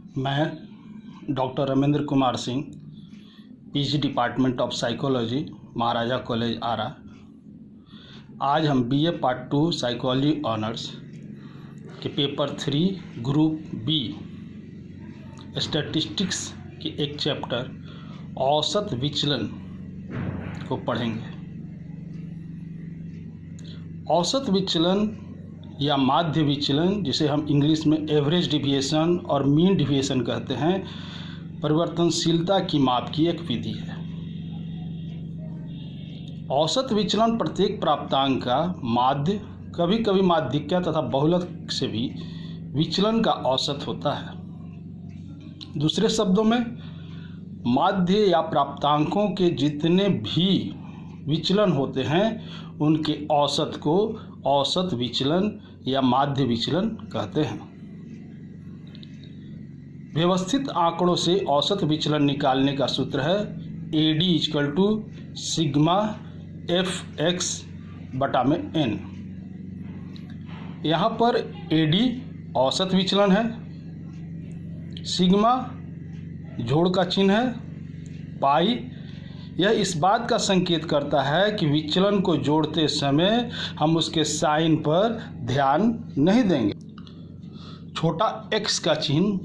मैं doctor Ramendra Kumar Singh, PG department of psychology, Maharaja college Arrah. आज हम बीए पार्ट 2 साइकोलॉजी ऑनर्स के पेपर 3 ग्रुप बी स्टैटिस्टिक्स के एक चैप्टर औसत विचलन को पढ़ेंगे। औसत विचलन या माध्य विचलन, जिसे हम इंग्लिश में एवरेज डिविएशन और मीन डिविएशन कहते हैं, परिवर्तनशीलता की माप की एक विधि है। औसत विचलन प्रत्येक प्राप्तांक का माध्य, कभी कभी माध्यिक्य तथा बहुलक से भी विचलन का औसत होता है। दूसरे शब्दों में, माध्य या प्राप्तांकों के जितने भी विचलन होते हैं उनके औसत को औसत विचलन या माध्य विचलन कहते हैं। व्यवस्थित आंकड़ों से औसत विचलन निकालने का सूत्र है AD = सिग्मा FX/N। यहाँ पर AD औसत विचलन है, सिग्मा जोड़ का चिन्ह है, पाई यह इस बात का संकेत करता है कि विचलन को जोड़ते समय हम उसके साइन पर ध्यान नहीं देंगे। छोटा x का चिन्ह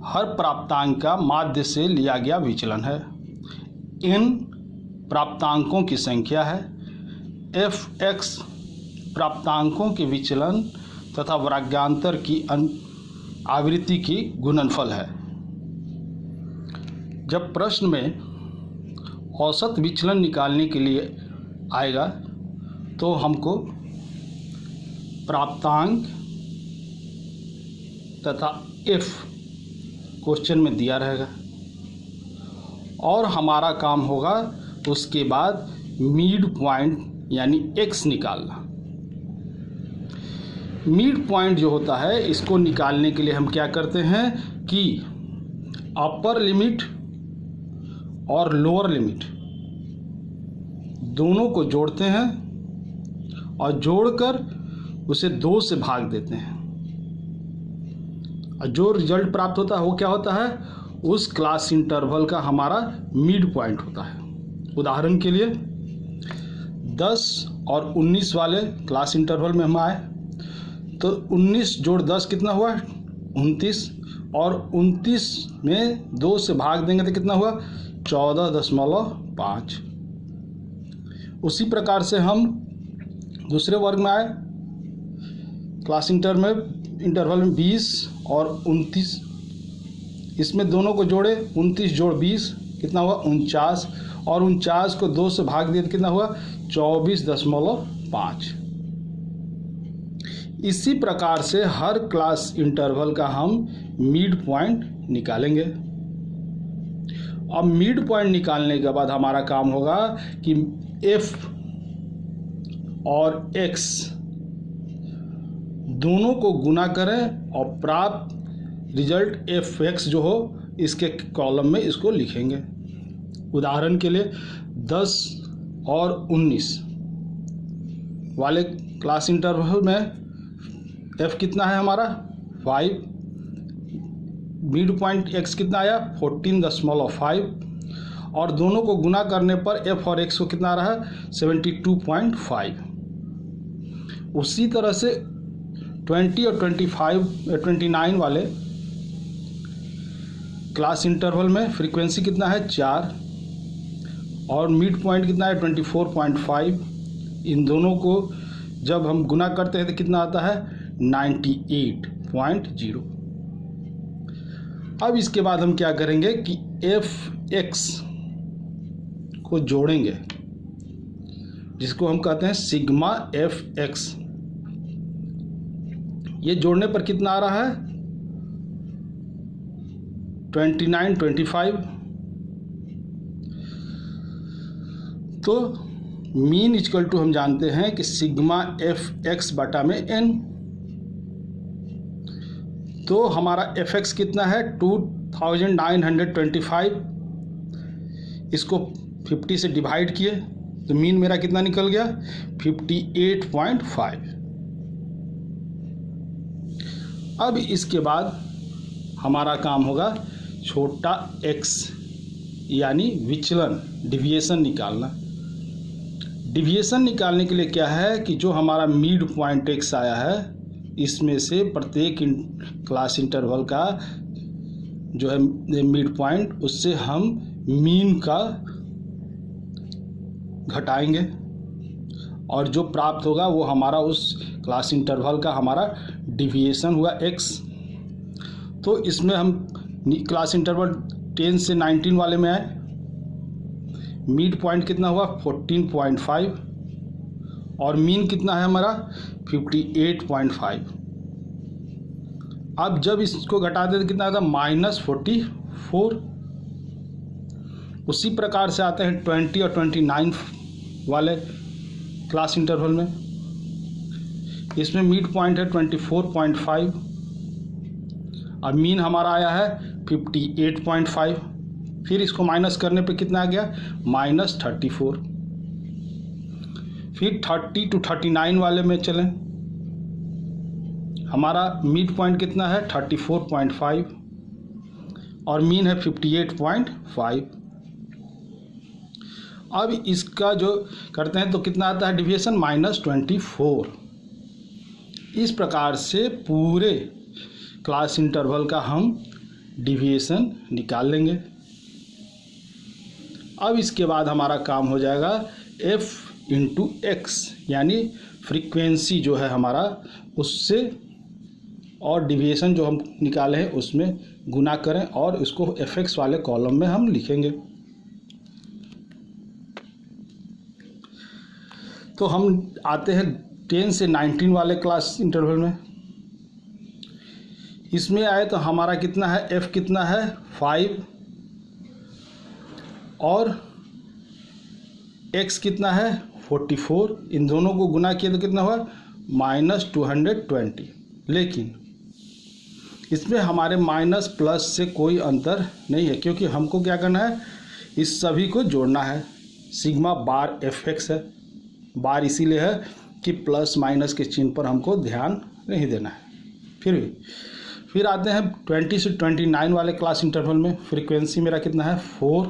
हर प्राप्तांक का माध्य से लिया गया विचलन है। n प्राप्तांकों की संख्या है। fx प्राप्तांकों के विचलन तथा वर्गांतर की आवृत्ति की गुणनफल है। जब प्रश्न में औसत विचलन निकालने के लिए आएगा तो हमको प्राप्तांक तथा f क्वेश्चन में दिया रहेगा और हमारा काम होगा उसके बाद मिड पॉइंट यानी x निकालना। मिड पॉइंट जो होता है, इसको निकालने के लिए हम क्या करते हैं कि अपर लिमिट और लोअर लिमिट दोनों को जोड़ते हैं और जोड़कर उसे 2 से भाग देते हैं और जो रिजल्ट प्राप्त होता है वो क्या होता है, उस क्लास इंटरवल का हमारा मिड पॉइंट होता है। उदाहरण के लिए 10 और 19 वाले क्लास इंटरवल में हम आए तो 19 जोड़ 10 कितना हुआ, 29, और 29 में 2 से भाग देंगे तो कितना हुआ, 14.5। उसी प्रकार से हम दूसरे वर्ग में आए, क्लास इंटरवल में 20 और 29, इसमें दोनों को जोड़े, 29 जोड़ 20 कितना हुआ, 49, और 49 को 2 से भाग दिया तो कितना हुआ, 24.5। इसी प्रकार से हर क्लास इंटरवल का हम मिड पॉइंट निकालेंगे। अब मिड पॉइंट निकालने के बाद हमारा काम होगा कि f और x दोनों को गुना करें और प्राप्त रिजल्ट fx जो हो इसके कॉलम में इसको लिखेंगे। उदाहरण के लिए 10 और 19 वाले क्लास इंटरवल में f कितना है हमारा, 5, मिड पॉइंट x कितना आया, 14.5, और दोनों को गुना करने पर f और x को कितना आ रहा है, 72.5। उसी तरह से 20 और 29 वाले क्लास इंटरवल में फ्रीक्वेंसी कितना है, 4, और मिड पॉइंट कितना है, 24.5। इन दोनों को जब हम गुना करते हैं तो कितना आता है, 98.0। अब इसके बाद हम क्या करेंगे कि fx को जोड़ेंगे, जिसको हम कहते हैं सिग्मा fx। ये जोड़ने पर कितना आ रहा है, 29.25। तो मीन = हम जानते हैं कि सिग्मा FX/N। तो हमारा fx कितना है, 2925। इसको 50 से डिवाइड किए तो मीन मेरा कितना निकल गया, 58.5। अब इसके बाद हमारा काम होगा छोटा x यानी विचलन, डिविएशन निकालना। डिविएशन निकालने के लिए क्या है कि जो हमारा मिड पॉइंट x आया है, इसमें से प्रत्येक क्लास इंटरवल का जो है मिड पॉइंट, उससे हम मीन का घटाएंगे और जो प्राप्त होगा वो हमारा उस क्लास इंटरवल का हमारा डिविएशन हुआ x। तो इसमें हम क्लास इंटरवल 10 से 19 वाले में आए, मिड पॉइंट कितना हुआ 14.5 और मीन कितना है हमारा 58.5। अब जब इसको घटाते तो कितना आता -44। उसी प्रकार से आते हैं 20 और 29 वाले क्लास इंटरवल में। इसमें मिड पॉइंट है 24.5 और मीन हमारा आया है 58.5। फिर इसको माइनस करने पे कितना आ गया -34। फिर 30 to 39 वाले में चलें, हमारा मिड पॉइंट कितना है 34.5 और मीन है 58.5। अब इसका जो करते हैं तो कितना आता है डिविएशन -24। इस प्रकार से पूरे क्लास इंटरवल का हम डिविएशन निकाल लेंगे। अब इसके बाद हमारा काम हो जाएगा f × x यानी फ्रीक्वेंसी जो है हमारा उससे, और डिविएशन जो हम निकाले हैं उसमें गुना करें और उसको fx वाले कॉलम में हम लिखेंगे। तो हम आते हैं 10 से 19 वाले क्लास इंटरवल में। इसमें आए तो हमारा कितना है f कितना है 5 और x कितना है 44। इन दोनों को गुना किया तो कितना हुआ -220। लेकिन इसमें हमारे माइनस प्लस से कोई अंतर नहीं है, क्योंकि हमको क्या करना है इस सभी को जोड़ना है। सिग्मा बार fx है, बार इसीलिए है कि प्लस माइनस के चिन्ह पर हमको ध्यान नहीं देना है। फिर आते हैं 20 से 29 वाले क्लास इंटरवल में। फ्रीक्वेंसी मेरा कितना है 4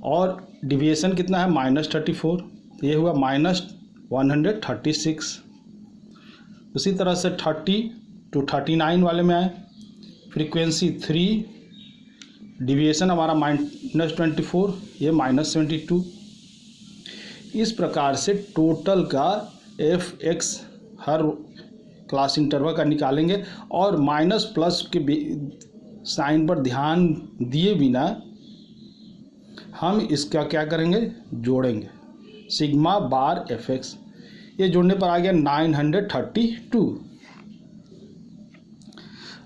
और डिविएशन कितना है -34, ये हुआ -136। उसी तरह से 30 to 39 वाले में आए, फ्रीक्वेंसी 3, डिविएशन हमारा -24, ये -72। इस प्रकार से टोटल का fx हर क्लास इंटरवल का निकालेंगे और माइनस प्लस के साइन पर ध्यान दिए बिना हम इसका क्या करेंगे जोड़ेंगे। सिग्मा बार fx, ये जोड़ने पर आ गया 932।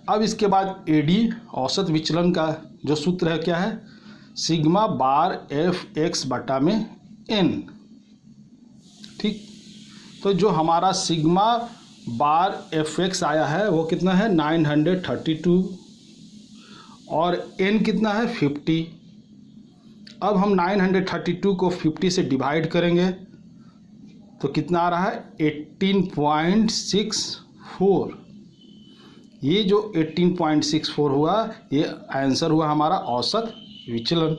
अब इसके बाद AD औसत विचलन का जो सूत्र है क्या है सिग्मा बार fx बटा में n। ठीक, तो जो हमारा सिग्मा बार fx आया है वो कितना है 932 और n कितना है 50। अब हम 932 को 50 से डिवाइड करेंगे तो कितना आ रहा है 18.64। ये जो 18.64 हुआ ये आंसर हुआ हमारा औसत विचलन।